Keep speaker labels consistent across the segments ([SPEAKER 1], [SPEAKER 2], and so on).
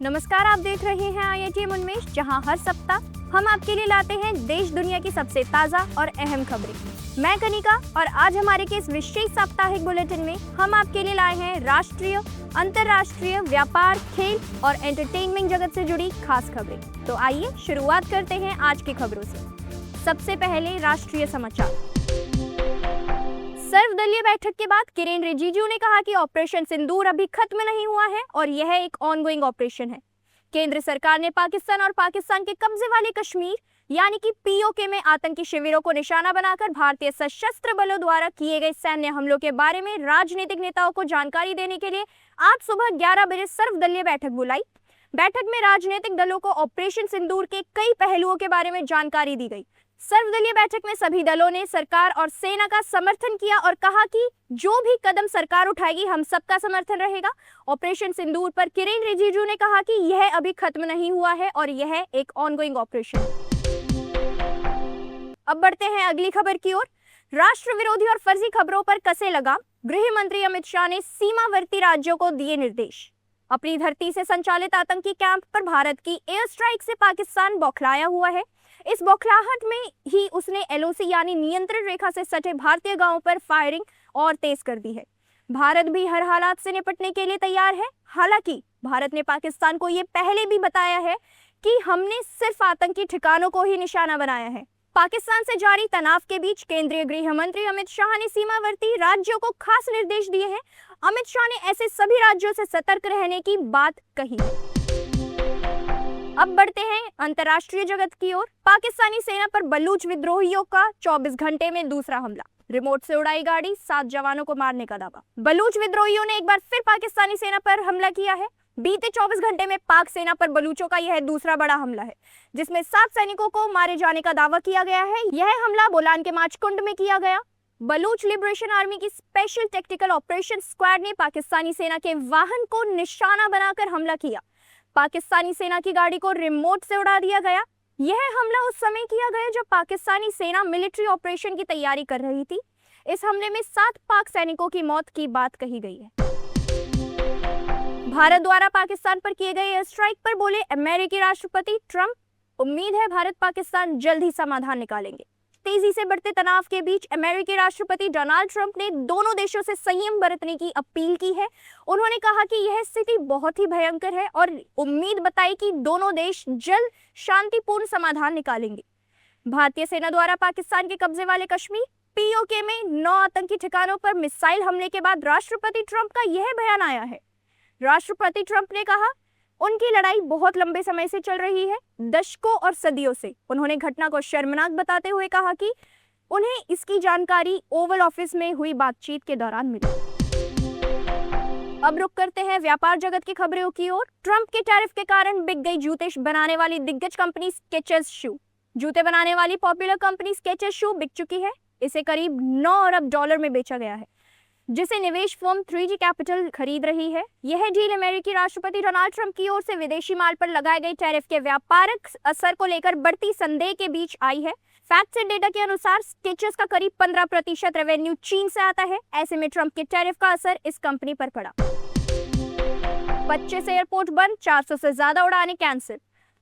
[SPEAKER 1] नमस्कार, आप देख रहे हैं IIT उन्मेष, जहां हर सप्ताह हम आपके लिए लाते हैं देश दुनिया की सबसे ताजा और अहम खबरें। मैं कनिका और आज हमारे के इस विशेष साप्ताहिक बुलेटिन में हम आपके लिए लाए हैं राष्ट्रीय, अंतर्राष्ट्रीय, व्यापार, खेल और एंटरटेनमेंट जगत से जुड़ी खास खबरें। तो आइए शुरुआत करते हैं आज की खबरों से। सबसे पहले राष्ट्रीय समाचार। सर्वदलीय बैठक के बाद किरेन रिजिजू ने कहा कि ऑपरेशन सिंदूर अभी खत्म नहीं हुआ है और यह एक ऑनगोइंग ऑपरेशन है। केंद्र सरकार ने पाकिस्तान और पाकिस्तान के कब्जे वाले कश्मीर यानी कि POK में आतंकी शिविरों को निशाना बनाकर भारतीय सशस्त्र बलों द्वारा किए गए सैन्य हमलों के बारे में राजनीतिक नेताओं को जानकारी देने के लिए आज सुबह 11 बजे सर्वदलीय बैठक बुलाई। बैठक में राजनीतिक दलों को ऑपरेशन सिंदूर के कई पहलुओं के बारे में जानकारी दी गई। सर्वदलीय बैठक में सभी दलों ने सरकार और सेना का समर्थन किया और कहा कि जो भी कदम सरकार उठाएगी हम सबका समर्थन रहेगा। ऑपरेशन सिंदूर पर किरेन रिजिजू ने कहा कि यह अभी खत्म नहीं हुआ है और यह एक ऑनगोइंग ऑपरेशन है। अब बढ़ते हैं अगली खबर की ओर। राष्ट्र विरोधी और फर्जी खबरों पर कसे लगाम। गृह मंत्री अमित शाह ने सीमावर्ती राज्यों को दिए निर्देश। अपनी धरती से संचालित आतंकी कैंप पर भारत की एयर स्ट्राइक से पाकिस्तान बौखलाया हुआ है। इस बौखलाहट में ही उसने LOC यानी नियंत्रण रेखा से सटे भारतीय गांवों पर फायरिंग और तेज कर दी है। भारत भी हर हालात से निपटने के लिए तैयार है। हालांकि भारत ने पाकिस्तान को ये पहले भी बताया है कि हमने सिर्फ आतंकी ठिकानों को ही निशाना बनाया है। पाकिस्तान से जारी तनाव के बीच केंद्रीय गृह मंत्री अमित शाह ने सीमावर्ती राज्यों को खास निर्देश दिए हैं। अमित शाह ने ऐसे सभी राज्यों से सतर्क रहने की बात कही है। अब बढ़ते हैं अंतर्राष्ट्रीय जगत की ओर। पाकिस्तानी सेना पर बलूच विद्रोहियों का 24 घंटे में दूसरा हमला। रिमोट से उड़ाई गाड़ी, 7 जवानों को मारने का दावा। बलूच विद्रोहियों ने एक बार फिर पाकिस्तानी सेना पर हमला किया है। बीते 24 घंटे में पाक सेना पर बलूचों का यह दूसरा बड़ा हमला है, जिसमें 7 सैनिकों को मारे जाने का दावा किया गया है। यह हमला बोलान के माचकुंड में किया गया। बलूच लिबरेशन आर्मी की स्पेशल टेक्टिकल ऑपरेशन स्क्वाड ने पाकिस्तानी सेना के वाहन को निशाना बनाकर हमला किया। पाकिस्तानी सेना की गाड़ी को रिमोट से उड़ा दिया गया। यह हमला उस समय किया गया जब पाकिस्तानी सेना मिलिट्री ऑपरेशन की तैयारी कर रही थी। इस हमले में 7 पाक सैनिकों की मौत की बात कही गई है। भारत द्वारा पाकिस्तान पर किए गए एयर स्ट्राइक पर बोले अमेरिकी राष्ट्रपति ट्रंप, उम्मीद है भारत पाकिस्तान जल्द ही समाधान निकालेंगे। तेजी से बढ़ते तनाव के बीच अमेरिकी राष्ट्रपति डोनाल्ड ट्रंप ने दोनों देशों से संयम बरतने की अपील की है। उन्होंने कहा कि यह स्थिति बहुत ही भयंकर है और उम्मीद बताई कि दोनों देश जल्द शांतिपूर्ण समाधान निकालेंगे। भारतीय सेना द्वारा पाकिस्तान के कब्जे वाले कश्मीर POK में 9 आतंकी ठिकानों पर मिसाइल हमले के बाद राष्ट्रपति ट्रंप का यह बयान आया है। राष्ट्रपति ट्रंप ने कहा उनकी लड़ाई बहुत लंबे समय से चल रही है, दशकों और सदियों से। उन्होंने घटना को शर्मनाक बताते हुए कहा कि उन्हें इसकी जानकारी ओवल ऑफिस में हुई बातचीत के दौरान मिली। अब रुक करते हैं व्यापार जगत की खबरों की ओर। ट्रंप के टैरिफ के कारण बिक गई जूते बनाने वाली दिग्गज कंपनी स्केचर्स शू। जूते बनाने वाली पॉपुलर कंपनी स्केचर्स शू बिक चुकी है। इसे करीब 9 अरब डॉलर में बेचा गया है, जिसे निवेश फर्म 3G कैपिटल खरीद रही है। यह डील अमेरिकी राष्ट्रपति डोनाल्ड ट्रंप की ओर से विदेशी माल पर लगाए गए टैरिफ के व्यापारिक असर को लेकर बढ़ती संदेह के बीच आई है। फैक्ट्स एंड डेटा के अनुसार स्केचर्स का करीब 15% रेवेन्यू चीन से आता है। ऐसे में ट्रंप के टैरिफ का असर इस कंपनी पर पड़ा। 25 एयरपोर्ट बंद, 400 से ज्यादा उड़ानें कैंसिल।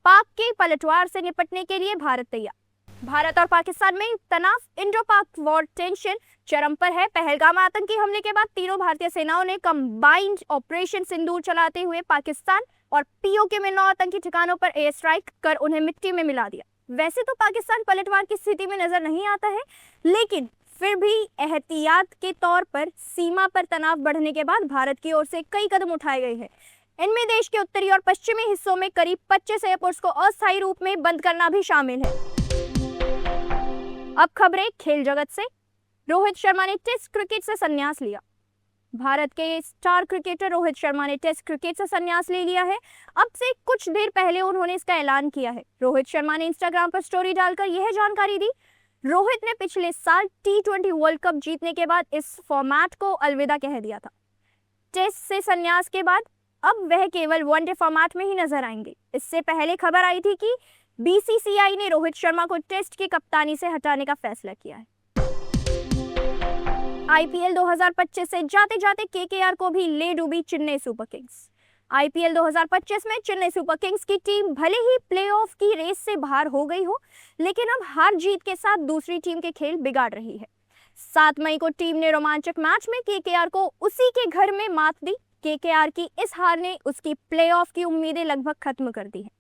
[SPEAKER 1] पाक के पलटवार से निपटने के लिए भारत तैयार। भारत और पाकिस्तान में तनाव, इंडो पाक वॉर टेंशन चरम पर है। पहलगाम आतंकी हमले के बाद तीनों भारतीय सेनाओं ने कंबाइंड ऑपरेशन सिंदूर चलाते हुए पाकिस्तान और POK में 9 आतंकी ठिकानों पर एयर स्ट्राइक कर उन्हें मिट्टी में मिला दिया। वैसे तो पाकिस्तान पलटवार की स्थिति में नजर नहीं आता है, लेकिन फिर भी एहतियात के तौर पर सीमा पर तनाव बढ़ने के बाद भारत की ओर से कई कदम उठाए गए हैं। इनमें देश के उत्तरी और पश्चिमी हिस्सों में करीब 25 एयरपोर्ट्स को अस्थायी रूप में बंद करना भी शामिल है। अब खबरें खेल जगत से। रोहित शर्मा ने टेस्ट क्रिकेट से संन्यास लिया। भारत के स्टार क्रिकेटर रोहित शर्मा ने टेस्ट क्रिकेट से संन्यास ले लिया है। अब से कुछ देर पहले उन्होंने इसका ऐलान किया है। रोहित शर्मा ने इंस्टाग्राम पर स्टोरी डालकर यह जानकारी दी। रोहित ने पिछले साल T20 वर्ल्ड कप जीतने के बाद इस फॉर्मेट को अलविदा कह दिया था। टेस्ट से संन्यास के बाद अब वह केवल वनडे फॉर्मेट में ही नजर आएंगे। इससे पहले खबर आई थी कि BCCI ने रोहित शर्मा को टेस्ट की कप्तानी से हटाने का फैसला किया है। IPL 2025 से जाते जाते KKR को भी ले डूबी चेन्नई सुपर किंग्स। आईपीएल 2025 में चेन्नई सुपर किंग्स की टीम भले ही प्लेऑफ की रेस से बाहर हो गई हो, लेकिन अब हार जीत के साथ दूसरी टीम के खेल बिगाड़ रही है। 7 मई को टीम ने रोमांचक मैच में केकेआर को उसी के घर में मात दी। केकेआर की इस हार ने उसकी प्लेऑफ की उम्मीदें लगभग खत्म कर दी हैं।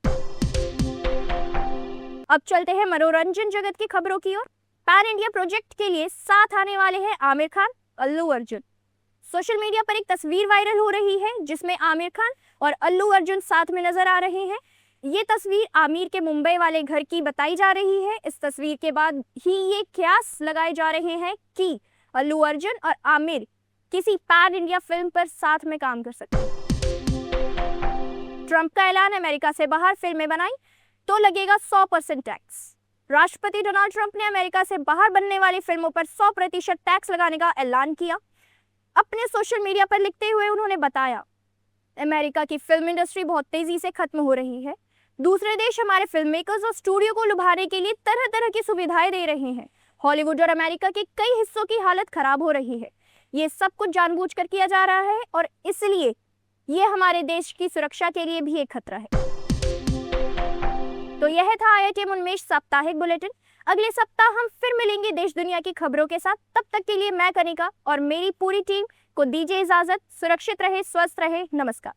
[SPEAKER 1] अब चलते हैं मनोरंजन जगत की खबरों की ओर। पैन इंडिया प्रोजेक्ट के लिए साथ आने वाले हैं आमिर खान, अल्लू अर्जुन। सोशल मीडिया पर एक तस्वीर वायरल हो रही है जिसमें आमिर खान और अल्लू अर्जुन साथ में नजर आ रहे हैं। ये तस्वीर आमिर के मुंबई वाले घर की बताई जा रही है। इस तस्वीर के बाद ही ये कयास लगाए जा रहे हैं कि अल्लू अर्जुन और आमिर किसी पैन इंडिया फिल्म पर साथ में काम कर सकते हैं। ट्रंप का ऐलान, अमेरिका से बाहर फिल्में बनाई तो लगेगा 100% टैक्स। राष्ट्रपति डोनाल्ड ट्रंप ने अमेरिका से बाहर बनने वाली फिल्मों पर 100% टैक्स लगाने का ऐलान किया। अपने सोशल मीडिया पर लिखते हुए उन्होंने बताया, अमेरिका की फिल्म इंडस्ट्री बहुत तेजी से खत्म हो रही है। दूसरे देश हमारे फिल्म मेकर्स और स्टूडियो को लुभाने के लिए तरह तरह की सुविधाएं दे रहे हैं। हॉलीवुड और अमेरिका के कई हिस्सों की हालत खराब हो रही है। ये सब कुछ जानबूझकर किया जा रहा है और इसलिए ये हमारे देश की सुरक्षा के लिए भी एक खतरा है। तो यह था IITM उन्मेष साप्ताहिक बुलेटिन। अगले सप्ताह हम फिर मिलेंगे देश दुनिया की खबरों के साथ। तब तक के लिए मैं कनिका और मेरी पूरी टीम को दीजिए इजाजत। सुरक्षित रहे, स्वस्थ रहे, नमस्कार।